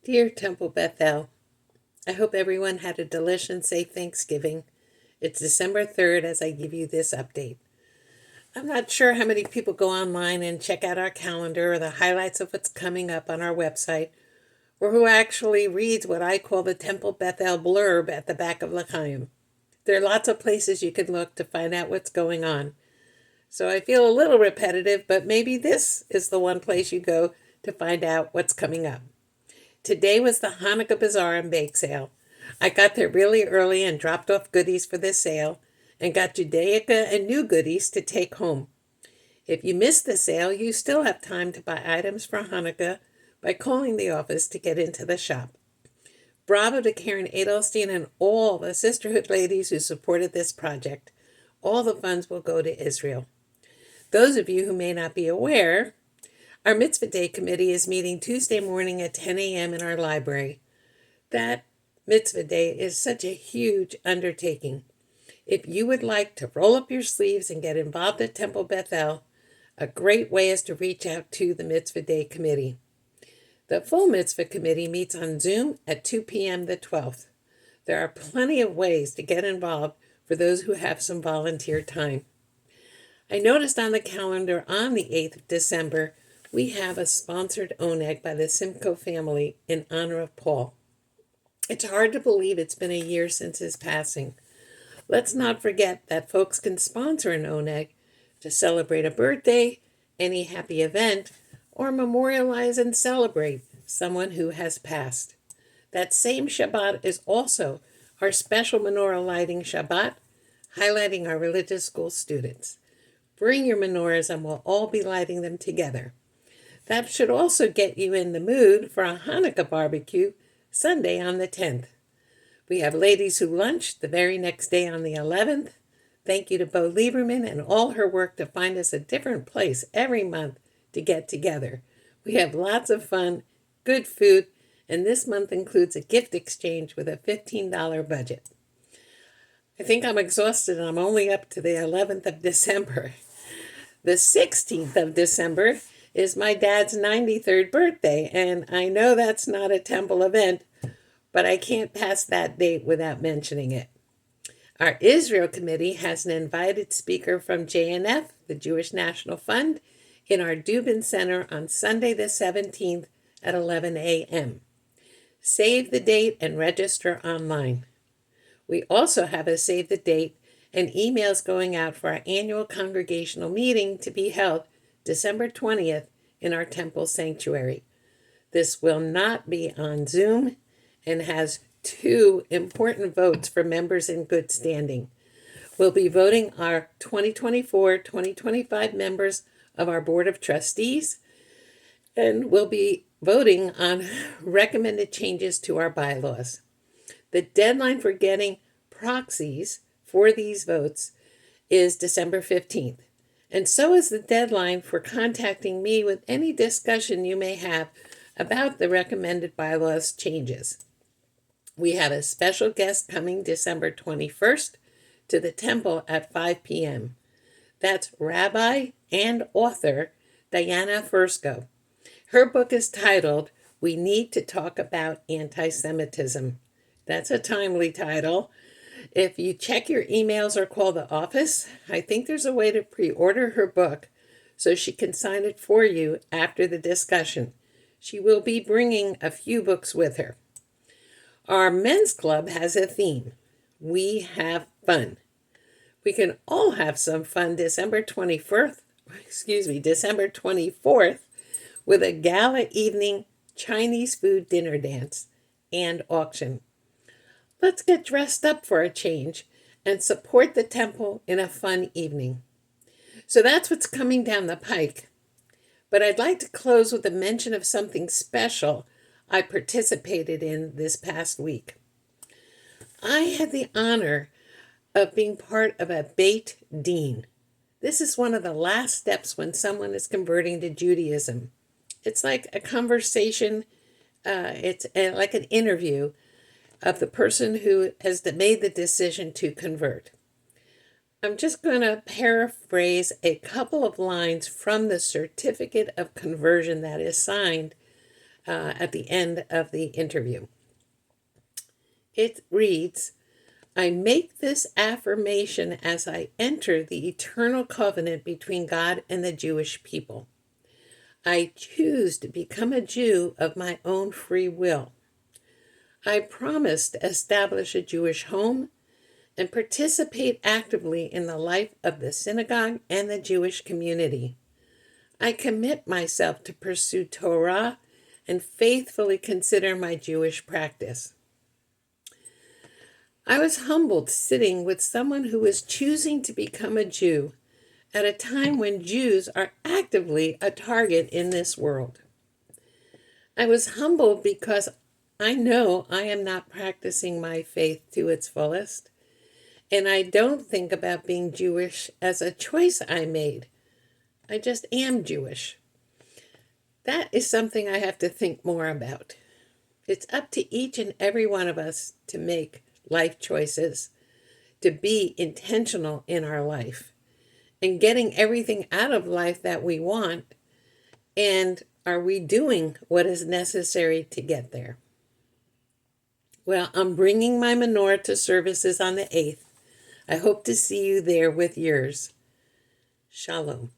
Dear Temple Bethel, I hope everyone had a delicious and safe Thanksgiving. It's December 3rd as I give you this update. I'm not sure how many people go online and check out our calendar or the highlights of what's coming up on our website, or who actually reads what I call the Temple Bethel blurb at the back of L'chaim. There are lots of places you can look to find out what's going on. So I feel a little repetitive, but maybe this is the one place you go to find out what's coming up. Today was the Hanukkah Bazaar and Bake Sale. I got there really early and dropped off goodies for the sale and got Judaica and new goodies to take home. If you missed the sale, you still have time to buy items for Hanukkah by calling the office to get into the shop. Bravo to Karen Edelstein and all the sisterhood ladies who supported this project. All the funds will go to Israel. Those of you who may not be aware, our Mitzvah Day Committee is meeting Tuesday morning at 10 a.m. in our library. That Mitzvah Day is such a huge undertaking. If you would like to roll up your sleeves and get involved at Temple Bethel, a great way is to reach out to the Mitzvah Day Committee. The full Mitzvah Committee meets on Zoom at 2 p.m. the 12th. There are plenty of ways to get involved for those who have some volunteer time. I noticed on the calendar on the 8th of December, we have a sponsored oneg by the Simco family in honor of Paul. It's hard to believe it's been a year since his passing. Let's not forget that folks can sponsor an oneg to celebrate a birthday, any happy event, or memorialize and celebrate someone who has passed. That same Shabbat is also our special menorah lighting Shabbat, highlighting our religious school students. Bring your menorahs and we'll all be lighting them together. That should also get you in the mood for a Hanukkah barbecue Sunday on the 10th. We have ladies who lunch the very next day on the 11th. Thank you to Bo Lieberman and all her work to find us a different place every month to get together. We have lots of fun, good food, and this month includes a gift exchange with a $15 budget. I think I'm exhausted and I'm only up to the 11th of December. The 16th of December is my dad's 93rd birthday, and I know that's not a temple event, but I can't pass that date without mentioning it. Our Israel Committee has an invited speaker from JNF, the Jewish National Fund, in our Dubin Center on Sunday the 17th at 11 a.m. Save the date and register online. We also have a save the date and emails going out for our annual congregational meeting to be held December 20th in our temple sanctuary. This will not be on Zoom and has 2 important votes for members in good standing. We'll be voting our 2024-2025 members of our Board of Trustees, and we'll be voting on recommended changes to our bylaws. The deadline for getting proxies for these votes is December 15th. And so is the deadline for contacting me with any discussion you may have about the recommended bylaws changes. We have a special guest coming December 21st to the temple at 5 p.m. That's Rabbi and author Diana Fursko. Her book is titled, We Need to Talk About Anti-Semitism. That's a timely title. If you check your emails or call the office, I think there's a way to pre-order her book so she can sign it for you after the discussion. She will be bringing a few books with her. Our men's club has a theme. We have fun. We can all have some fun December 24th with a gala evening Chinese food dinner dance and auction. Let's get dressed up for a change and support the temple in a fun evening. So that's what's coming down the pike. But I'd like to close with a mention of something special I participated in this past week. I had the honor of being part of a Beit Din. This is one of the last steps when someone is converting to Judaism. It's like a conversation, it's like an interview of the person who has made the decision to convert. I'm just going to paraphrase a couple of lines from the certificate of conversion that is signed at the end of the interview. It reads, I make this affirmation as I enter the eternal covenant between God and the Jewish people. I choose to become a Jew of my own free will. I promise to establish a Jewish home and participate actively in the life of the synagogue and the Jewish community. I commit myself to pursue Torah and faithfully consider my Jewish practice. I was humbled sitting with someone who was choosing to become a Jew at a time when Jews are actively a target in this world. I was humbled because I know I am not practicing my faith to its fullest, and I don't think about being Jewish as a choice I made. I just am Jewish. That is something I have to think more about. It's up to each and every one of us to make life choices, to be intentional in our life, and getting everything out of life that we want. And are we doing what is necessary to get there? Well, I'm bringing my menorah to services on the 8th. I hope to see you there with yours. Shalom.